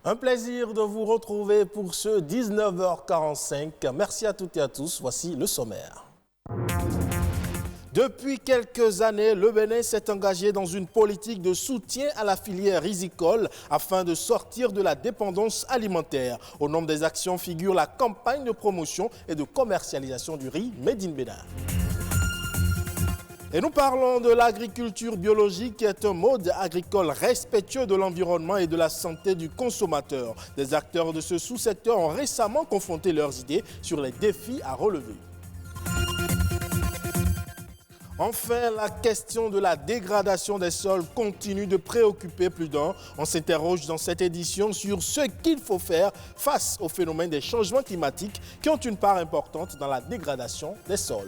Un plaisir de vous retrouver pour ce 19h45. Merci à toutes et à tous. Voici le sommaire. Depuis quelques années, le Bénin s'est engagé dans une politique de soutien à la filière risicole afin de sortir de la dépendance alimentaire. Au nombre des actions figure la campagne de promotion et de commercialisation du riz Made in Bénin. Et nous parlons de l'agriculture biologique qui est un mode agricole respectueux de l'environnement et de la santé du consommateur. Des acteurs de ce sous-secteur ont récemment confronté leurs idées sur les défis à relever. Enfin, la question de la dégradation des sols continue de préoccuper plus d'un. On s'interroge dans cette édition sur ce qu'il faut faire face au phénomène des changements climatiques qui ont une part importante dans la dégradation des sols.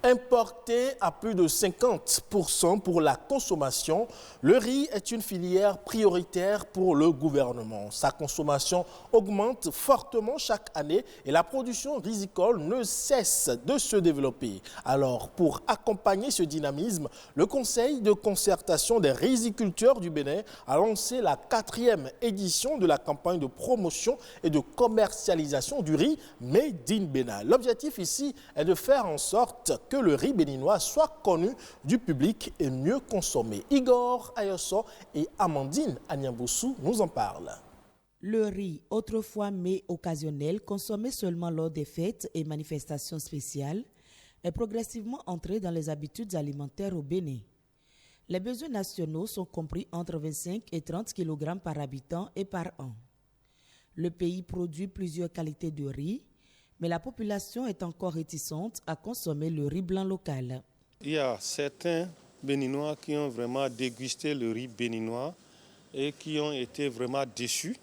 Importé à plus de 50% pour la consommation, le riz est une filière prioritaire pour le gouvernement. Sa consommation augmente fortement chaque année et la production risicole ne cesse de se développer. Alors, pour accompagner ce dynamisme, le Conseil de concertation des riziculteurs du Bénin a lancé la 4e édition de la campagne de promotion et de commercialisation du riz Made in Bénin. L'objectif ici est de faire en sorte que le riz béninois soit connu du public et mieux consommé. Igor Ayosso et Amandine Agnamboussou nous en parlent. Le riz, autrefois mets occasionnel, consommé seulement lors des fêtes et manifestations spéciales, est progressivement entré dans les habitudes alimentaires au Bénin. Les besoins nationaux sont compris entre 25 et 30 kg par habitant et par an. Le pays produit plusieurs qualités de riz, mais la population est encore réticente à consommer le riz blanc local. Il y a certains Béninois qui ont vraiment dégusté le riz béninois et qui ont été vraiment déçus.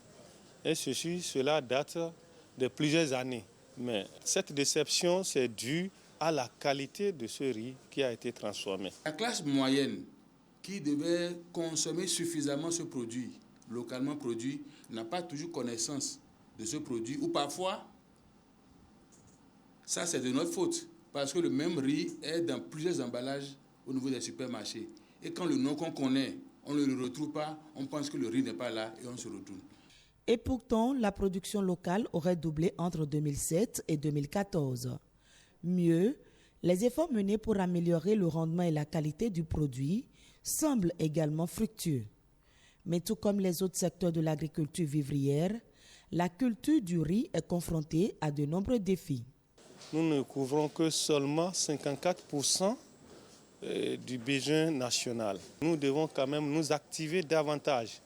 Et cela date de plusieurs années. Mais cette déception, c'est dû à la qualité de ce riz qui a été transformé. La classe moyenne qui devait consommer suffisamment ce produit, localement produit, n'a pas toujours connaissance de ce produit ou parfois, ça, c'est de notre faute, parce que le même riz est dans plusieurs emballages au niveau des supermarchés. Et quand le nom qu'on connaît, on ne le retrouve pas, on pense que le riz n'est pas là et on se retourne. Et pourtant, la production locale aurait doublé entre 2007 et 2014. Mieux, les efforts menés pour améliorer le rendement et la qualité du produit semblent également fructueux. Mais tout comme les autres secteurs de l'agriculture vivrière, la culture du riz est confrontée à de nombreux défis. Nous ne couvrons que seulement 54% du besoin national. Nous devons quand même nous activer davantage,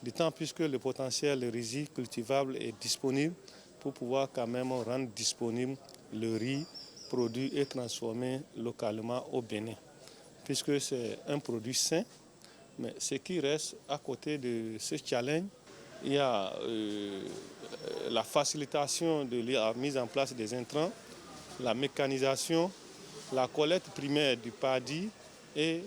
d'autant plus que le potentiel riz cultivable est disponible pour pouvoir quand même rendre disponible le riz produit et transformé localement au Bénin, puisque c'est un produit sain. Mais ce qui reste à côté de ce challenge, il y a la facilitation de la mise en place des intrants, la mécanisation, la collecte primaire du paddy et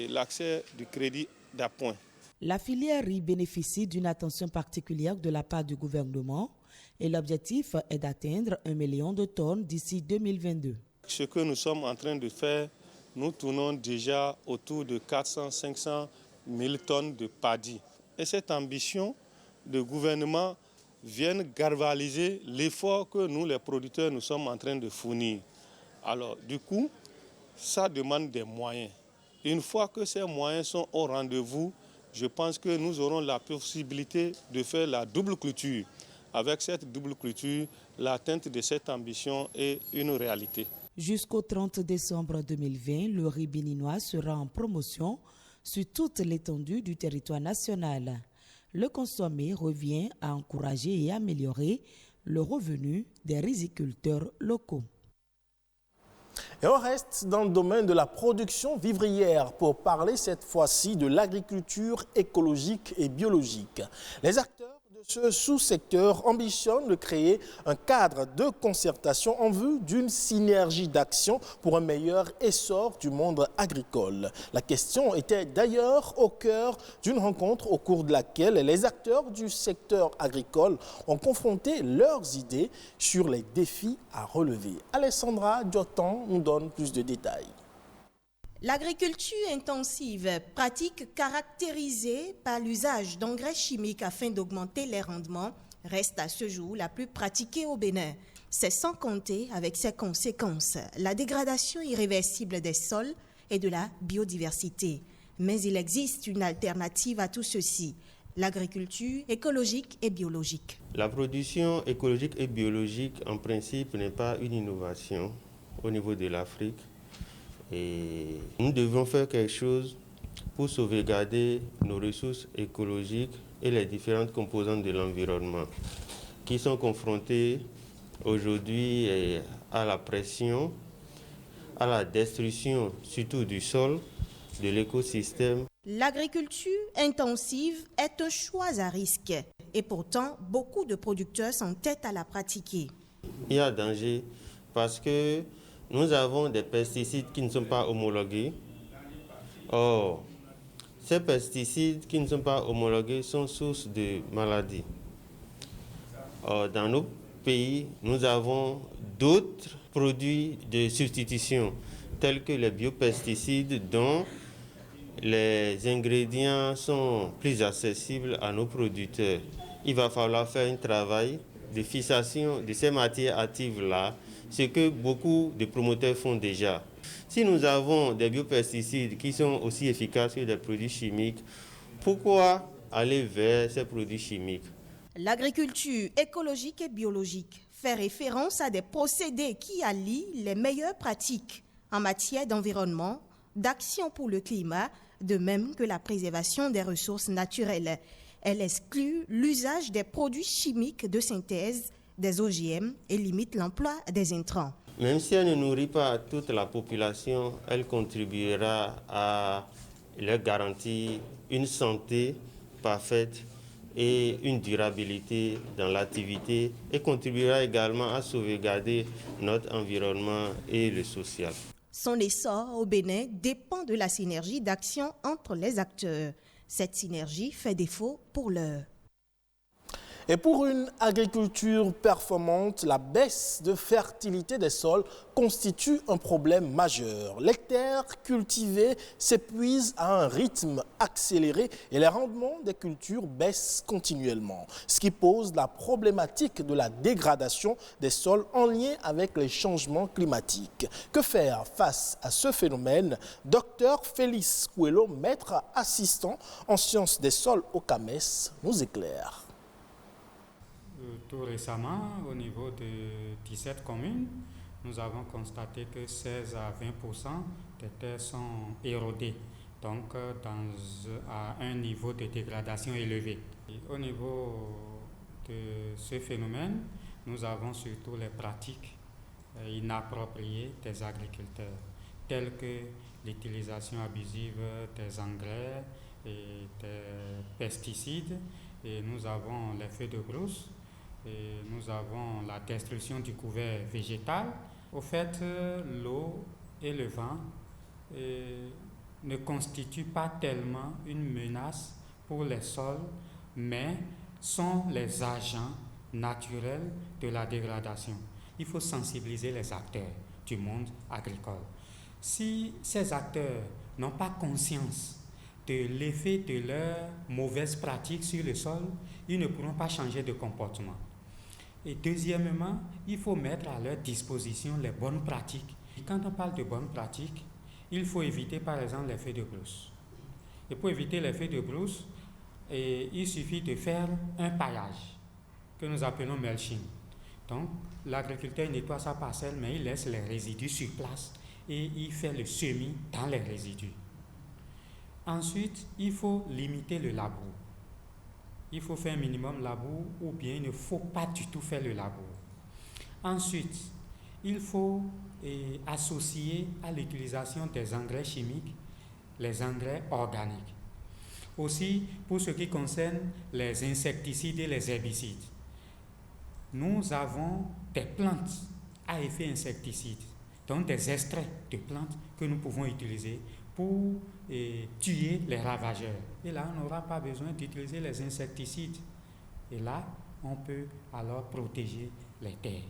l'accès du crédit d'appoint. La filière riz bénéficie d'une attention particulière de la part du gouvernement et l'objectif est d'atteindre 1 million de tonnes d'ici 2022. Ce que nous sommes en train de faire, nous tournons déjà autour de 400-500 000 tonnes de paddy. Et cette ambition de gouvernement viennent galvaniser l'effort que nous, les producteurs, nous sommes en train de fournir. Alors, du coup, ça demande des moyens. Une fois que ces moyens sont au rendez-vous, je pense que nous aurons la possibilité de faire la double clôture. Avec cette double clôture, l'atteinte de cette ambition est une réalité. Jusqu'au 30 décembre 2020, le riz béninois sera en promotion sur toute l'étendue du territoire national. Le consommé revient à encourager et améliorer le revenu des riziculteurs locaux. Et on reste dans le domaine de la production vivrière pour parler cette fois-ci de l'agriculture écologique et biologique. Les acteurs de ce sous-secteur ambitionne de créer un cadre de concertation en vue d'une synergie d'action pour un meilleur essor du monde agricole. La question était d'ailleurs au cœur d'une rencontre au cours de laquelle les acteurs du secteur agricole ont confronté leurs idées sur les défis à relever. Alessandra Diotan nous donne plus de détails. L'agriculture intensive, pratique caractérisée par l'usage d'engrais chimiques afin d'augmenter les rendements, reste à ce jour la plus pratiquée au Bénin. C'est sans compter avec ses conséquences, la dégradation irréversible des sols et de la biodiversité. Mais il existe une alternative à tout ceci, l'agriculture écologique et biologique. La production écologique et biologique, en principe, n'est pas une innovation au niveau de l'Afrique. Et nous devons faire quelque chose pour sauvegarder nos ressources écologiques et les différentes composantes de l'environnement qui sont confrontées aujourd'hui à la pression, à la destruction surtout du sol, de l'écosystème. L'agriculture intensive est un choix à risque et pourtant beaucoup de producteurs s'entêtent à la pratiquer. Il y a danger parce que nous avons des pesticides qui ne sont pas homologués. Or, ces pesticides qui ne sont pas homologués sont source de maladies. Or, dans nos pays, nous avons d'autres produits de substitution, tels que les biopesticides dont les ingrédients sont plus accessibles à nos producteurs. Il va falloir faire un travail de fixation de ces matières actives-là, ce que beaucoup de promoteurs font déjà. Si nous avons des biopesticides qui sont aussi efficaces que des produits chimiques, pourquoi aller vers ces produits chimiques? L'agriculture écologique et biologique fait référence à des procédés qui allient les meilleures pratiques en matière d'environnement, d'action pour le climat, de même que la préservation des ressources naturelles. Elle exclut l'usage des produits chimiques de synthèse, des OGM et limite l'emploi des intrants. Même si elle ne nourrit pas toute la population, elle contribuera à leur garantir une santé parfaite et une durabilité dans l'activité et contribuera également à sauvegarder notre environnement et le social. Son essor au Bénin dépend de la synergie d'action entre les acteurs. Cette synergie fait défaut pour l'heure. Et pour une agriculture performante, la baisse de fertilité des sols constitue un problème majeur. Les terres cultivées s'épuisent à un rythme accéléré et les rendements des cultures baissent continuellement, ce qui pose la problématique de la dégradation des sols en lien avec les changements climatiques. Que faire face à ce phénomène? Docteur Félix Coelho, maître assistant en sciences des sols au CAMES, nous éclaire. Tout récemment, au niveau de 17 communes, nous avons constaté que 16 à 20% des terres sont érodées, donc à un niveau de dégradation élevé. Et au niveau de ce phénomène, nous avons surtout les pratiques inappropriées des agriculteurs, telles que l'utilisation abusive des engrais et des pesticides, et nous avons les feux de brousse. Et nous avons la destruction du couvert végétal. Au fait, l'eau et le vent ne constituent pas tellement une menace pour les sols, mais sont les agents naturels de la dégradation. Il faut sensibiliser les acteurs du monde agricole. Si ces acteurs n'ont pas conscience de l'effet de leurs mauvaises pratiques sur le sol, ils ne pourront pas changer de comportement. Et deuxièmement, il faut mettre à leur disposition les bonnes pratiques. Et quand on parle de bonnes pratiques, il faut éviter par exemple les feux de brousse. Et pour éviter les feux de brousse, il suffit de faire un paillage que nous appelons mulching. Donc, l'agriculteur nettoie sa parcelle, mais il laisse les résidus sur place et il fait le semis dans les résidus. Ensuite, il faut limiter le labour. Il faut faire un minimum labour ou bien il ne faut pas du tout faire le labour. Ensuite, il faut associer à l'utilisation des engrais chimiques les engrais organiques. Aussi, pour ce qui concerne les insecticides et les herbicides, nous avons des plantes à effet insecticide, donc des extraits de plantes que nous pouvons utiliser pour tuer les ravageurs. Et là, on n'aura pas besoin d'utiliser les insecticides. Et là, on peut alors protéger les terres.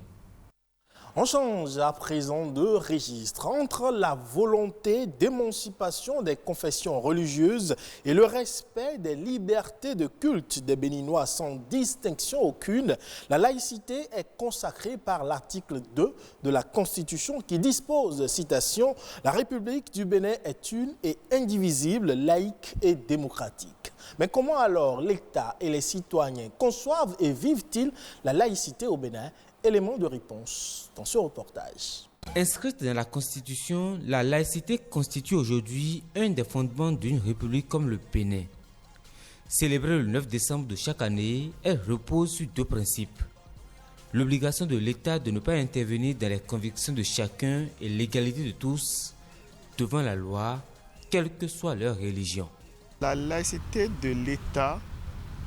On change à présent de registre. Entre la volonté d'émancipation des confessions religieuses et le respect des libertés de culte des Béninois sans distinction aucune, la laïcité est consacrée par l'article 2 de la Constitution qui dispose, citation, « La République du Bénin est une et indivisible, laïque et démocratique ». Mais comment alors l'État et les citoyens conçoivent et vivent-ils la laïcité au Bénin ? Élément de réponse dans ce reportage. Inscrite dans la Constitution, la laïcité constitue aujourd'hui un des fondements d'une république comme le Bénin. Célébrée le 9 décembre de chaque année, elle repose sur deux principes. L'obligation de l'État de ne pas intervenir dans les convictions de chacun et l'égalité de tous devant la loi, quelle que soit leur religion. La laïcité de l'État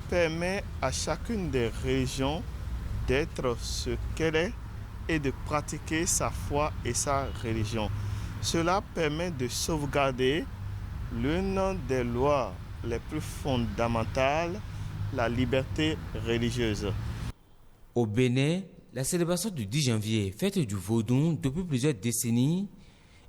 permet à chacune des religions d'être ce qu'elle est et de pratiquer sa foi et sa religion. Cela permet de sauvegarder l'une des lois les plus fondamentales, la liberté religieuse. Au Bénin, la célébration du 10 janvier, fête du Vaudon depuis plusieurs décennies,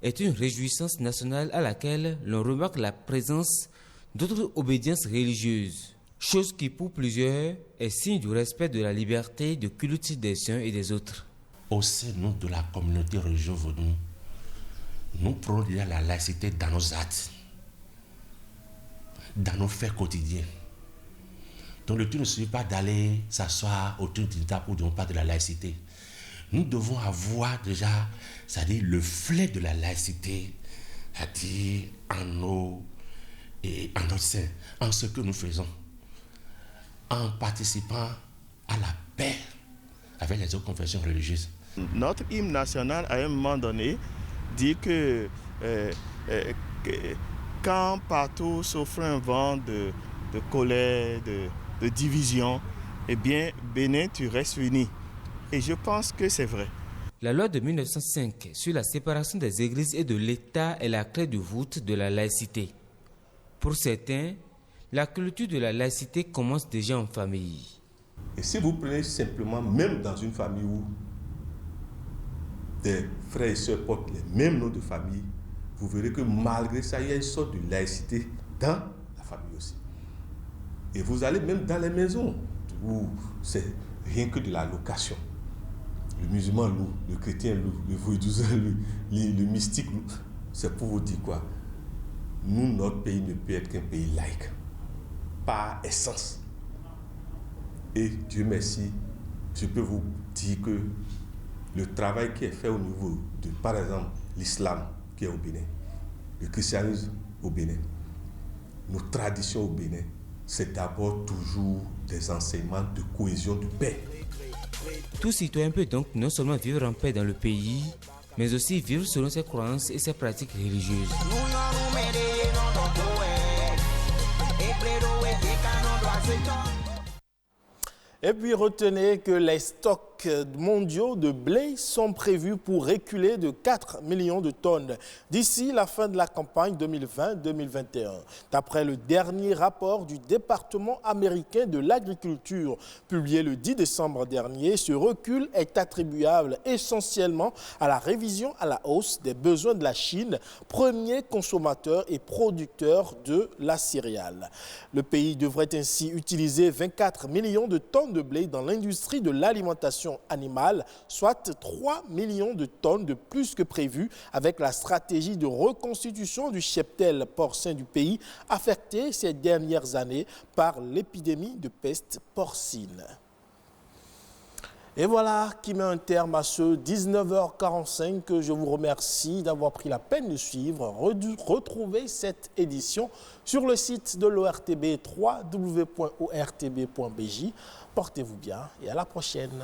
est une réjouissance nationale à laquelle l'on remarque la présence d'autres obédiences religieuses. Chose qui, pour plusieurs, est signe du respect de la liberté de culte des uns et des autres. Au sein de la communauté religieuse vaudou, nous prenons déjà la laïcité dans nos actes, dans nos faits quotidiens. Donc le tout ne suffit pas d'aller s'asseoir autour d'une table pour ne pas de la laïcité. Nous devons avoir déjà, c'est-à-dire le flèche de la laïcité, c'est-à-dire en notre sein, en ce que nous faisons, en participant à la paix avec les autres confessions religieuses. Notre hymne national, à un moment donné, dit que quand partout s'offre un vent de colère, de division, eh bien, Bénin, tu restes uni. Et je pense que c'est vrai. La loi de 1905 sur la séparation des églises et de l'État est la clé de voûte de la laïcité. Pour certains, la culture de la laïcité commence déjà en famille. Et si vous prenez simplement, même dans une famille où des frères et sœurs portent les mêmes noms de famille, vous verrez que malgré ça, il y a une sorte de laïcité dans la famille aussi. Et vous allez même dans les maisons où c'est rien que de la location. Le musulman loue, le chrétien loue, le vaudouisant loue, le mystique loue. C'est pour vous dire quoi? Nous, notre pays ne peut être qu'un pays laïque, par essence. Et Dieu merci, je peux vous dire que le travail qui est fait au niveau de, par exemple, l'islam qui est au Bénin, le christianisme au Bénin, nos traditions au Bénin, c'est d'abord toujours des enseignements de cohésion, de paix. Tout citoyen peut donc non seulement vivre en paix dans le pays, mais aussi vivre selon ses croyances et ses pratiques religieuses. Et puis retenez que les stocks mondiaux de blé sont prévus pour reculer de 4 millions de tonnes d'ici la fin de la campagne 2020-2021. D'après le dernier rapport du département américain de l'agriculture publié le 10 décembre dernier, ce recul est attribuable essentiellement à la révision à la hausse des besoins de la Chine, premier consommateur et producteur de la céréale. Le pays devrait ainsi utiliser 24 millions de tonnes de blé dans l'industrie de l'alimentation animale, soit 3 millions de tonnes de plus que prévu avec la stratégie de reconstitution du cheptel porcin du pays affecté ces dernières années par l'épidémie de peste porcine. Et voilà qui met un terme à ce 19h45. Je vous remercie d'avoir pris la peine de suivre. Retrouvez cette édition sur le site de l'ORTB, www.ortb.bj. Portez-vous bien et à la prochaine.